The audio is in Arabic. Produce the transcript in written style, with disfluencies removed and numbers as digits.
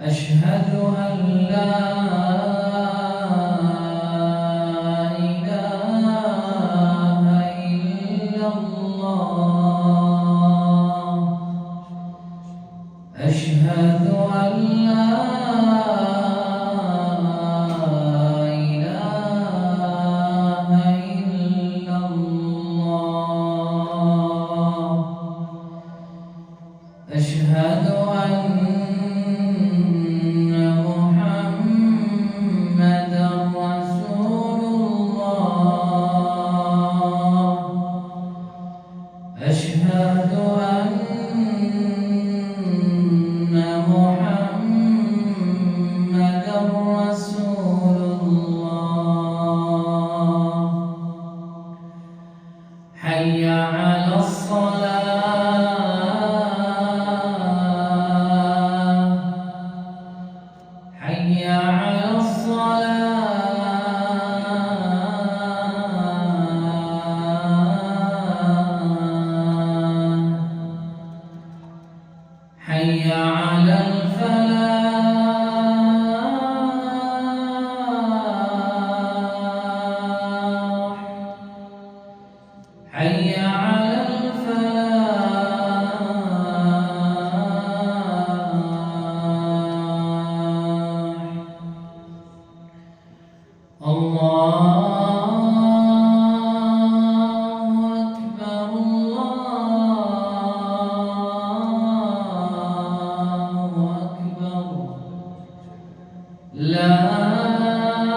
أشهد أن لا إله إلا الله أشهد أن لا إله إلا الله أشهد أن أشهد أن محمدًا رسول الله حي على الصلاة حي على الصلاة حي على الفلاح حي على الفلاح لا